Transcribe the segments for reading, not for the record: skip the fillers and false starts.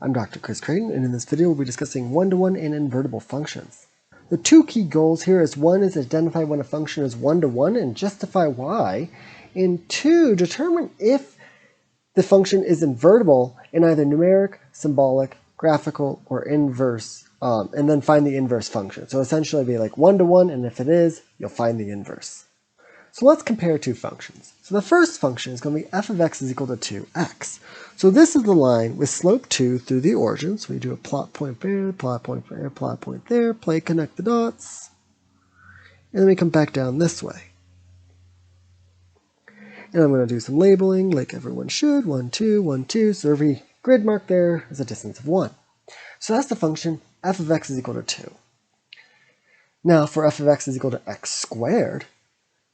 I'm Dr. Chris Creighton, and in this video we'll be discussing one-to-one and invertible functions. The two key goals here is one is identify when a function is one-to-one and justify why, and two, determine if the function is invertible in either numeric, symbolic, graphical, or inverse, and then find the inverse function. So essentially it'd be like one-to-one, and if it is, you'll find the inverse. So let's compare two functions. So the first function is going to be f of x is equal to 2x. So this is the line with slope 2 through the origin. So we do a plot point there, plot point there, plot point there, connect the dots. And then we come back down this way. And I'm going to do some labeling like everyone should. 1, 2, 1, 2. So every grid mark there is a distance of 1. So that's the function f of x is equal to 2. Now for f of x is equal to x squared,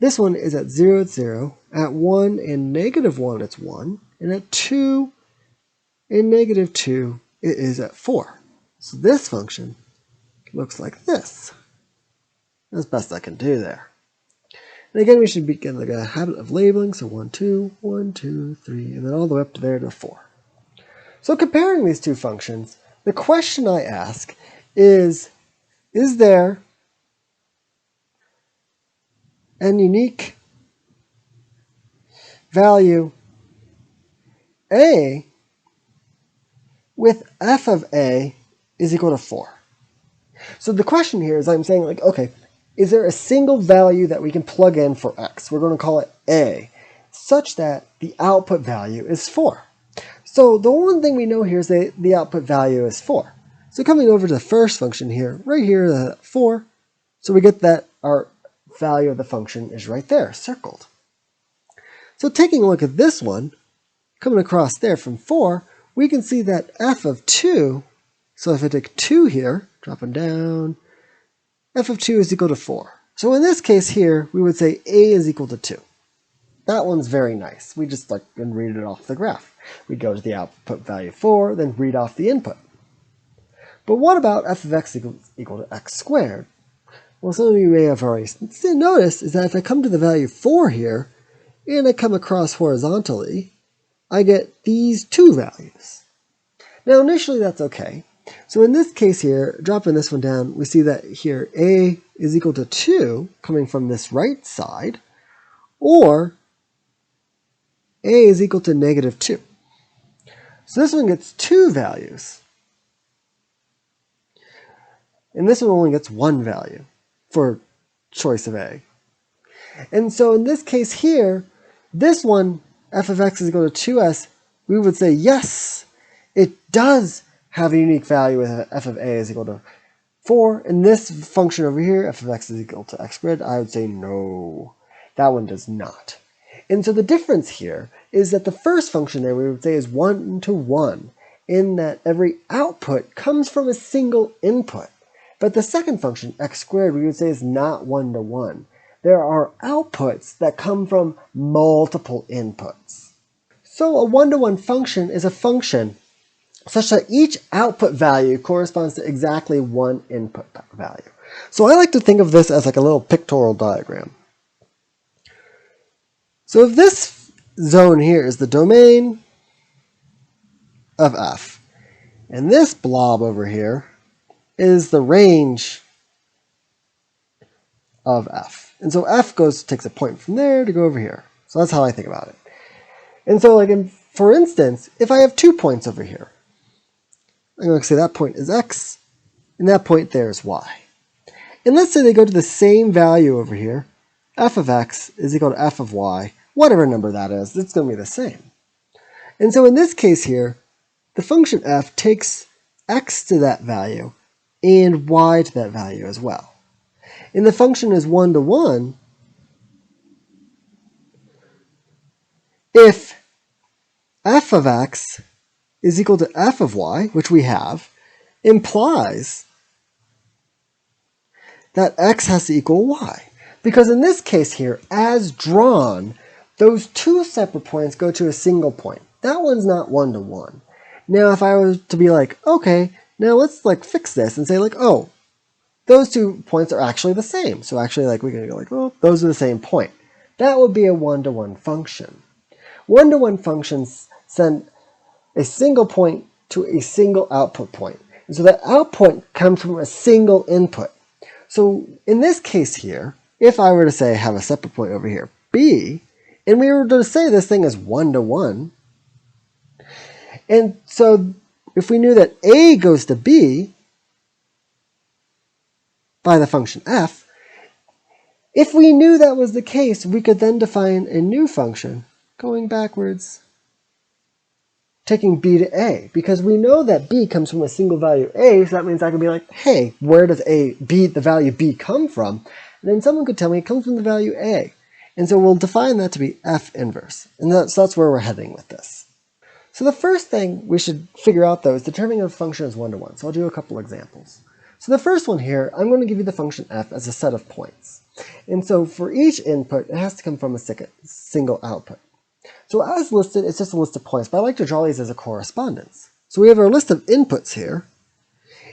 this one is at 0, it's 0. At 1 and negative 1, it's 1. And at 2 and negative 2, it is at 4. So this function looks like this. That's best I can do there. And again, we should begin like a habit of labeling. So 1, 2, 1, 2, 3, and then all the way up to there to 4. So comparing these two functions, the question I ask is there an unique value a with f of a is equal to 4. So the question here is I'm saying like, okay, is there a single value that we can plug in for x? We're going to call it a, such that the output value is 4. So the one thing we know here is that the output value is 4. So coming over to the first function here, right here, 4, so we get that our value of the function is right there, circled. So taking a look at this one, coming across there from 4, we can see that f of 2, so if I take 2 here, dropping down, f of 2 is equal to 4. So in this case here, we would say a is equal to 2. That one's very nice. We just like can read it off the graph. We go to the output value 4, then read off the input. But what about f of x equal to x squared? Well, some of you may have already noticed is that if I come to the value 4 here, and I come across horizontally, I get these two values. Now initially that's okay. So in this case here, dropping this one down, we see that here a is equal to 2 coming from this right side, or a is equal to negative 2. So this one gets two values. And this one only gets one value for choice of a. And so in this case here, this one, f of x is equal to 2s, we would say yes, it does have a unique value with f of a is equal to 4. And this function over here, f of x is equal to x squared, I would say no, that one does not. And so the difference here is that the first function there we would say is 1-to-1, in that every output comes from a single input. But the second function, x squared, we would say is not 1-to-1. There are outputs that come from multiple inputs. So a 1-to-1 function is a function such that each output value corresponds to exactly one input value. So I like to think of this as like a little pictorial diagram. So if this zone here is the domain of f, and this blob over here is the range of f. And so f takes a point from there to go over here. So that's how I think about it. And so like for instance, if I have 2 points over here, I'm going to say that point is x, and that point there is y. And let's say they go to the same value over here, f of x is equal to f of y, whatever number that is, it's going to be the same. And so in this case here, the function f takes x to that value and y to that value as well. And the function is 1-to-1 if f of x is equal to f of y, which we have, implies that x has to equal y. Because in this case here, as drawn, those two separate points go to a single point. That one's not 1-to-1. Now if I was to be like, okay, now let's like fix this and say like, oh, those 2 points are actually the same. So actually like we can go like, oh, those are the same point. That would be a 1-to-1 function. 1-to-1 functions send a single point to a single output point. And so that output comes from a single input. So in this case here, if I were to say have a separate point over here, B, and we were to say this thing is 1 to 1, and so if we knew that A goes to B by the function f, if we knew that was the case, we could then define a new function going backwards, taking b to a, because we know that b comes from a single value a, so that means I can be like, hey, where does the value b come from? And then someone could tell me it comes from the value a. And so we'll define that to be f inverse. And that's where we're heading with this. So the first thing we should figure out, though, is determining if a function is 1 to 1. So I'll do a couple examples. So the first one here, I'm going to give you the function f as a set of points. And so for each input, it has to come from a single output. So as listed, it's just a list of points, but I like to draw these as a correspondence. So we have our list of inputs here.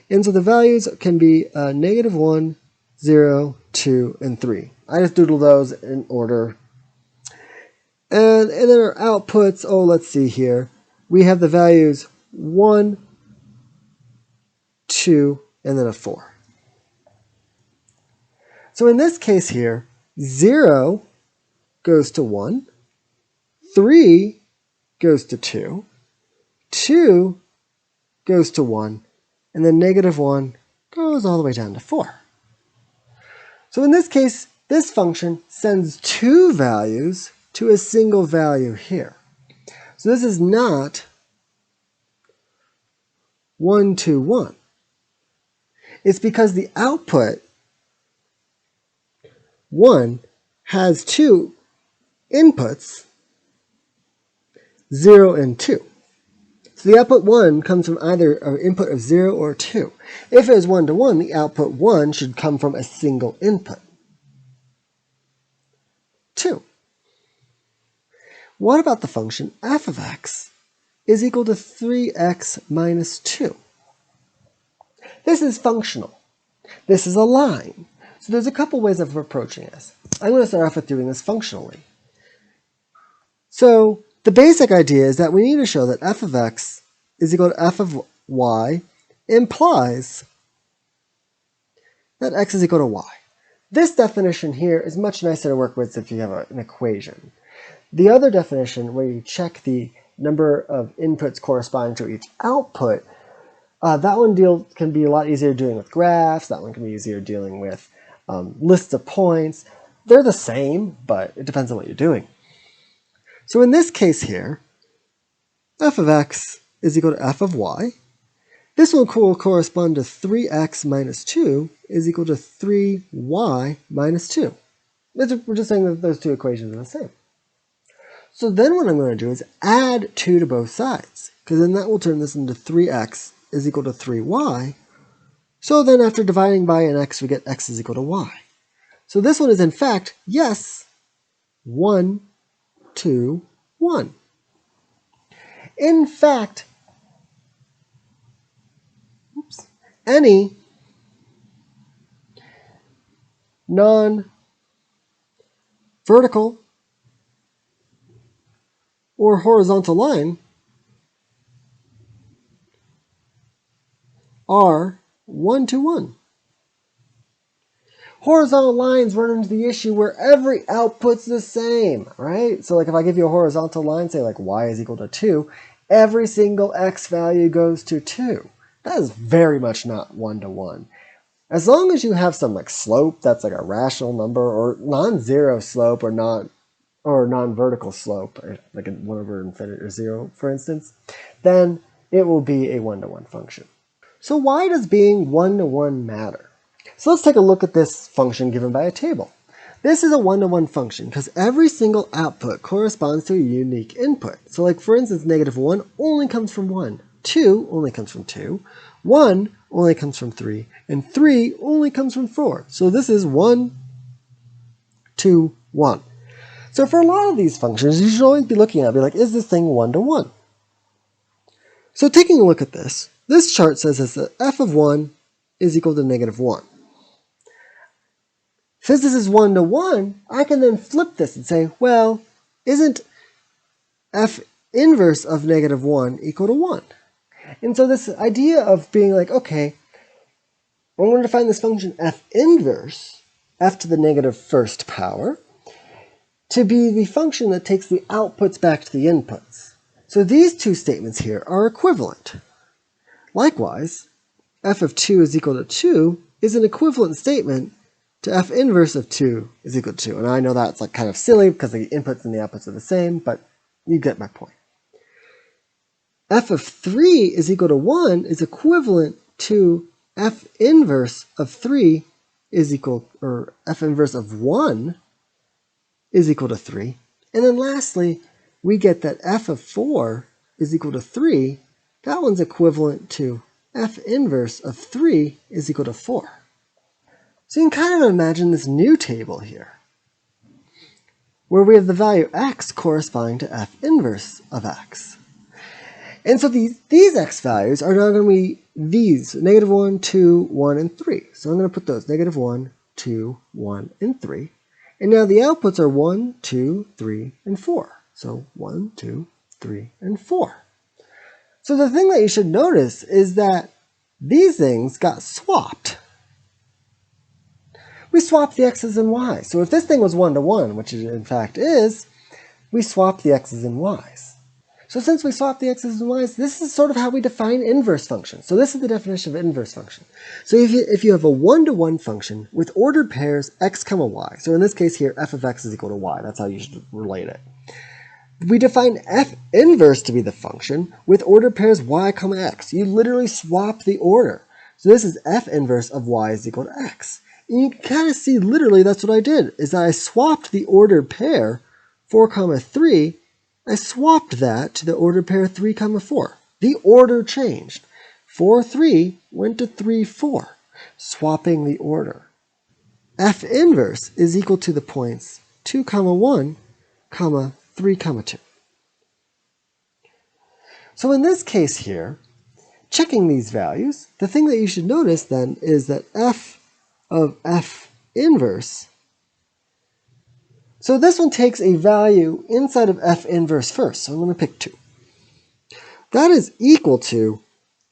And so the values can be -1, 0, 2, and 3. I just doodle those in order. And then our outputs, let's see here. We have the values 1, 2, and then a 4. So in this case here, 0 goes to 1, 3 goes to 2, 2 goes to 1, and then -1 goes all the way down to 4. So in this case, this function sends two values to a single value here. So this is not 1 to 1. It's because the output 1 has two inputs, 0 and 2. So the output 1 comes from either an input of 0 or 2. If it is 1 to 1, the output 1 should come from a single input, 2. What about the function f of x is equal to 3x minus 2? This is functional. This is a line. So there's a couple ways of approaching this. I'm going to start off with doing this functionally. So the basic idea is that we need to show that f of x is equal to f of y implies that x is equal to y. This definition here is much nicer to work with if you have an equation. The other definition, where you check the number of inputs corresponding to each output, that one can be a lot easier dealing with graphs. That one can be easier dealing with lists of points. They're the same, but it depends on what you're doing. So in this case here, f of x is equal to f of y. This one will correspond to 3x minus 2 is equal to 3y minus 2. We're just saying that those two equations are the same. So then what I'm going to do is add 2 to both sides, because then that will turn this into 3x is equal to 3y. So then after dividing by an x, we get x is equal to y. So this one is in fact, yes, 1, 2, 1. In fact, any non-vertical or horizontal line are 1 to 1. Horizontal lines run into the issue where every output's the same, right? So like if I give you a horizontal line, say like y is equal to 2, every single x value goes to 2. That is very much not 1 to 1. As long as you have some like slope that's like a rational number, or non-zero slope, or non-vertical slope, like 1 over infinity or 0, for instance, then it will be a 1 to 1 function. So why does being 1 to 1 matter? So let's take a look at this function given by a table. This is a 1 to 1 function because every single output corresponds to a unique input. So like for instance, -1 only comes from 1, 2 only comes from 2, 1 only comes from 3, and 3 only comes from 4. So this is 1, 2, 1. So for a lot of these functions, you should always be looking at it, be like, is this thing 1 to 1? So taking a look at this chart says that f of 1 is equal to -1. Since this is 1 to 1, I can then flip this and say, well, isn't f inverse of -1 equal to 1? And so this idea of being like, okay, we're going to define this function f inverse, f to the negative first power, to be the function that takes the outputs back to the inputs. So these two statements here are equivalent. Likewise, f of 2 is equal to 2 is an equivalent statement to f inverse of 2 is equal to 2. And I know that's like kind of silly because the inputs and the outputs are the same, but you get my point. F of 3 is equal to 1 is equivalent to f inverse of 3 is equal, or f inverse of 1 is equal to 3. And then lastly, we get that f of 4 is equal to 3. That one's equivalent to f inverse of 3 is equal to 4. So you can kind of imagine this new table here, where we have the value x corresponding to f inverse of x. And so these x values are now going to be these, negative 1, 2, 1, and 3. So I'm going to put those, negative 1, 2, 1, and 3. And now the outputs are 1, 2, 3, and 4. So 1, 2, 3, and 4. So the thing that you should notice is that these things got swapped. We swapped the x's and y's. So if this thing was 1 to 1, which it in fact is, we swapped the x's and y's. So since we swapped the x's and y's, this is sort of how we define inverse functions. So this is the definition of inverse function. So if you have a 1-to-1 function with ordered pairs x comma y, so in this case here, f of x is equal to y. That's how you should relate it. We define f inverse to be the function with ordered pairs y comma x. You literally swap the order. So this is f inverse of y is equal to x. And you can kind of see literally that's what I did, is that I swapped the ordered pair 4 comma 3. I swapped that to the ordered pair 3 comma 4. The order changed. 4 3 went to 3 4, swapping the order. F inverse is equal to the points 2 comma 1 comma 3 comma 2. So in this case here, checking these values, the thing that you should notice then is that f of f inverse, so this one takes a value inside of f inverse first, so I'm going to pick 2. That is equal to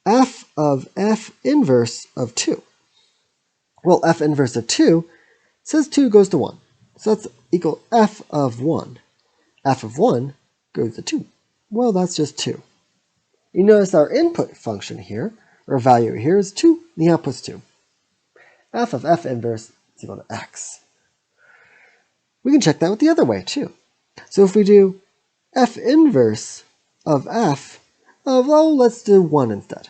f of f inverse of 2. Well, f inverse of 2 says 2 goes to 1. So that's equal f of 1. F of 1 goes to 2. Well, that's just 2. You notice our input function here, or value here, is 2, and the output's 2. F of f inverse is equal to x. We can check that with the other way, too. So if we do f inverse of f of, oh, let's do 1 instead.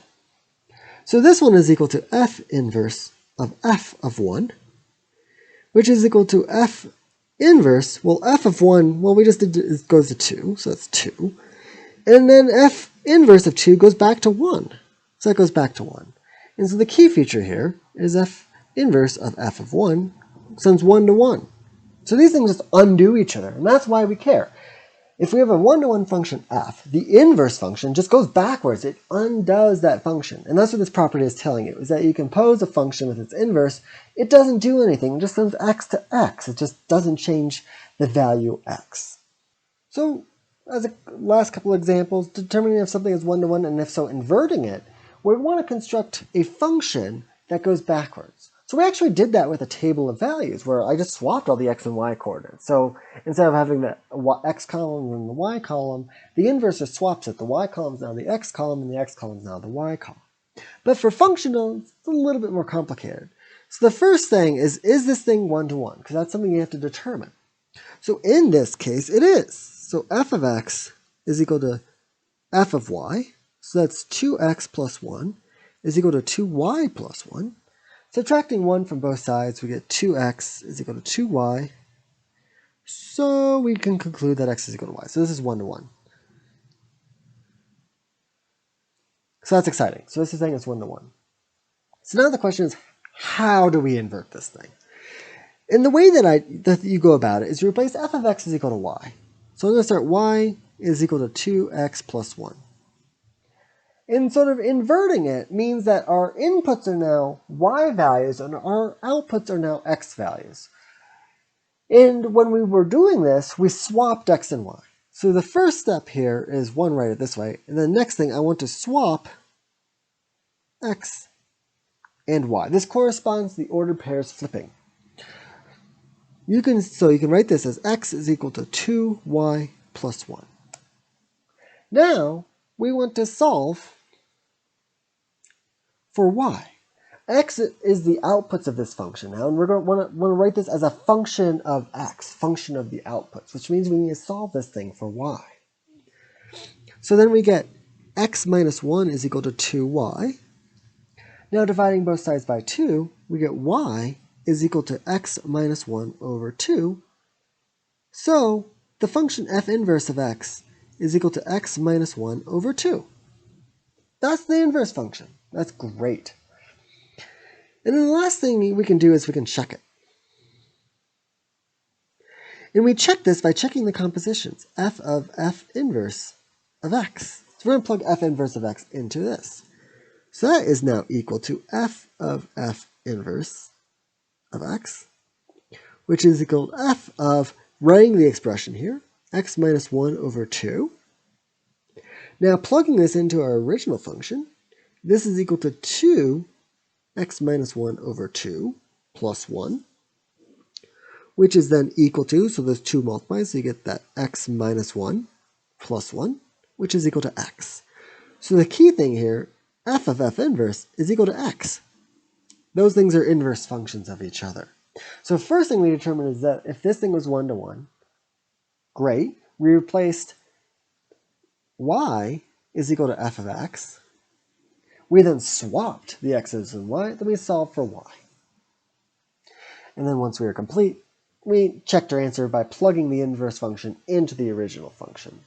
So this one is equal to f inverse of f of 1, which is equal to f inverse, well, f of 1, well, we just did, it goes to 2, so that's 2. And then f inverse of 2 goes back to 1. So that goes back to 1. And so the key feature here is f inverse of f of 1 sends 1 to 1. So these things just undo each other, and that's why we care. If we have a 1-to-1 function f, the inverse function just goes backwards. It undoes that function. And that's what this property is telling you, is that you can pose a function with its inverse. It doesn't do anything. It just sends x to x. It just doesn't change the value x. So as a last couple examples, determining if something is 1-to-1 and if so inverting it, we want to construct a function that goes backwards. So we actually did that with a table of values where I just swapped all the x and y coordinates. So instead of having the x column and the y column, the inverse just swaps it. The y column is now the x column and the x column is now the y column. But for functional, it's a little bit more complicated. So the first thing is this thing 1-to-1? Because that's something you have to determine. So in this case, it is. So f of x is equal to f of y. So that's 2x plus 1 is equal to 2y plus 1. Subtracting 1 from both sides, we get 2x is equal to 2y. So we can conclude that x is equal to y. So this is 1-to-1. So that's exciting. So this is saying it's 1-to-1. So now the question is, how do we invert this thing? And the way that you go about it is you replace f of x is equal to y. So I'm going to start y is equal to 2x plus 1. And sort of inverting it means that our inputs are now y values and our outputs are now x values. And when we were doing this, we swapped x and y. So the first step here is one write it this way. And the next thing I want to swap x and y. This corresponds to the ordered pairs flipping. You can write this as x is equal to 2y plus 1. Now, we want to solve for y. X is the outputs of this function now, and we're going to want to write this as a function of x, function of the outputs, which means we need to solve this thing for y. So then we get x minus 1 is equal to 2y. Now dividing both sides by 2, we get y is equal to x minus 1 over 2. So the function f inverse of x is equal to x minus 1 over 2. That's the inverse function. That's great. And then the last thing we can do is we can check it. And we check this by checking the compositions, f of f inverse of x. So we're going to plug f inverse of x into this. So that is now equal to f of f inverse of x, which is equal to f of, writing the expression here, x minus 1 over 2. Now plugging this into our original function, this is equal to 2 x minus 1 over 2 plus 1, which is then equal to, so those 2 multiply, so you get that x minus 1 plus 1, which is equal to x. So the key thing here, f of f inverse is equal to x. Those things are inverse functions of each other. So first thing we determined is that if this thing was 1 to 1, great. We replaced y is equal to f of x. We then swapped the x's and y, then we solved for y. And then once we were complete, we checked our answer by plugging the inverse function into the original function.